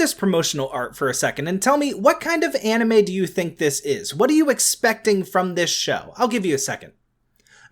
this promotional art for a second and tell me, what kind of anime do you think this is? What are you expecting from this show? I'll give you a second.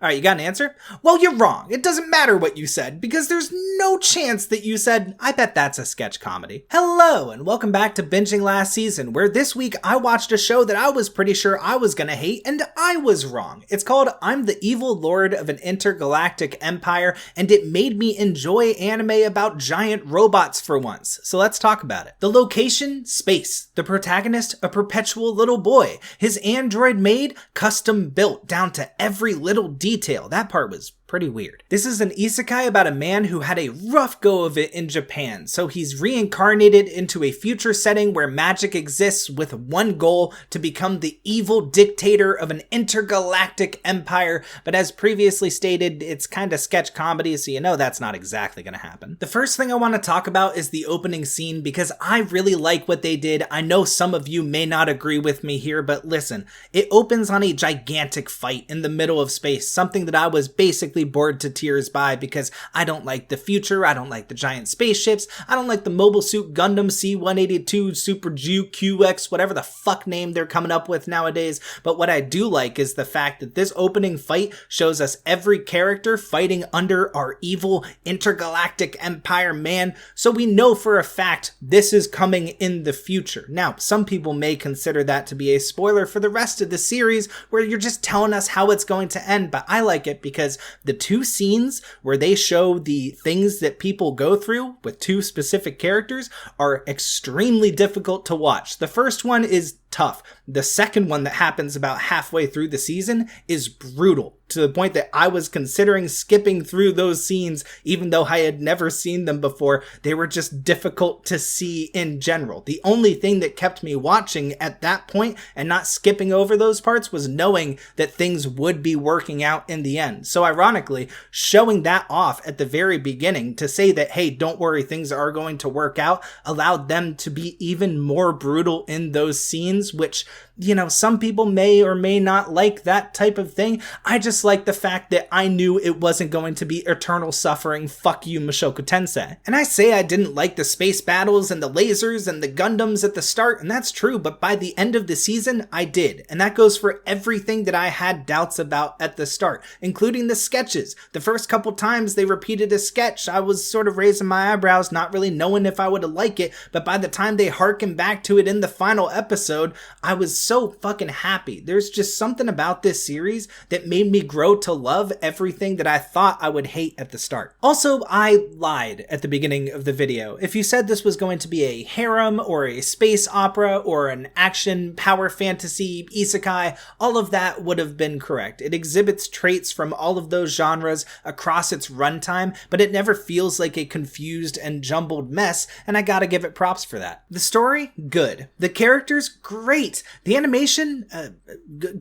All right, you got an answer? Well, you're wrong. It doesn't matter what you said, because there's no chance that you said, I bet that's a sketch comedy. Hello, and welcome back to Binging Last Season, where this week I watched a show that I was pretty sure I was gonna hate, and I was wrong. It's called I'm the Evil Lord of an Intergalactic Empire, and it made me enjoy anime about giant robots for once. So let's talk about it. The location, space. The protagonist, a perpetual little boy. His android made, custom built, down to every little detail. That part was pretty weird. This is an isekai about a man who had a rough go of it in Japan, so he's reincarnated into a future setting where magic exists with one goal: to become the evil dictator of an intergalactic empire, but as previously stated, it's kind of sketch comedy, so you know that's not exactly gonna happen. The first thing I want to talk about is the opening scene, because I really like what they did. I know some of you may not agree with me here, but listen, it opens on a gigantic fight in the middle of space, something that I was basically bored to tears by, because I don't like the future, I don't like the giant spaceships, I don't like the Mobile Suit Gundam C-182 Super Ju QX, whatever the fuck name they're coming up with nowadays. But what I do like is the fact that this opening fight shows us every character fighting under our evil intergalactic empire man, so we know for a fact this is coming in the future. Now, some people may consider that to be a spoiler for the rest of the series, where you're just telling us how it's going to end, but I like it because the two scenes where they show the things that people go through with two specific characters are extremely difficult to watch. The first one is tough. The second one that happens about halfway through the season is brutal, to the point that I was considering skipping through those scenes even though I had never seen them before. They were just difficult to see in general. The only thing that kept me watching at that point and not skipping over those parts was knowing that things would be working out in the end. So ironically, showing that off at the very beginning to say that, hey, don't worry, things are going to work out, allowed them to be even more brutal in those scenes, which, you know, some people may or may not like that type of thing. I just like the fact that I knew it wasn't going to be eternal suffering, fuck you Mushoku Tensei. And I say I didn't like the space battles and the lasers and the Gundams at the start, and that's true, but by the end of the season, I did. And that goes for everything that I had doubts about at the start, including the sketches. The first couple times they repeated a sketch, I was sort of raising my eyebrows, not really knowing if I would like it, but by the time they harken back to it in the final episode, I was so fucking happy. There's just something about this series that made me grow to love everything that I thought I would hate at the start. Also, I lied at the beginning of the video. If you said this was going to be a harem or a space opera or an action power fantasy isekai, all of that would have been correct. It exhibits traits from all of those genres across its runtime, but it never feels like a confused and jumbled mess, and I gotta give it props for that. The story, good. The characters, great. The animation,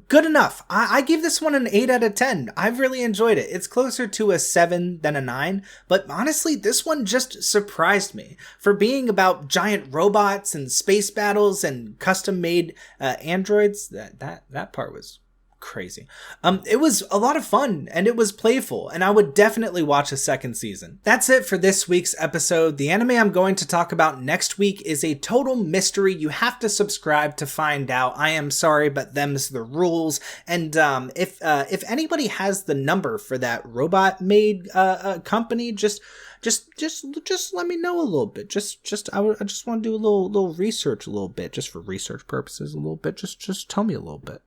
good enough. I give this one an 8 out of 10. I've really enjoyed it. It's closer to a 7 than a 9, but honestly, this one just surprised me. For being about giant robots and space battles and custom-made androids, that part was crazy. It was a lot of fun and it was playful, and I would definitely watch a second season. That's it for this week's episode. The anime I'm going to talk about next week is a total mystery. You have to subscribe to find out. I am sorry, but them's the rules. And if anybody has the number for that robot made company, just let me know a little bit. I just want to do a little research a little bit, just for research purposes a little bit. Just tell me a little bit.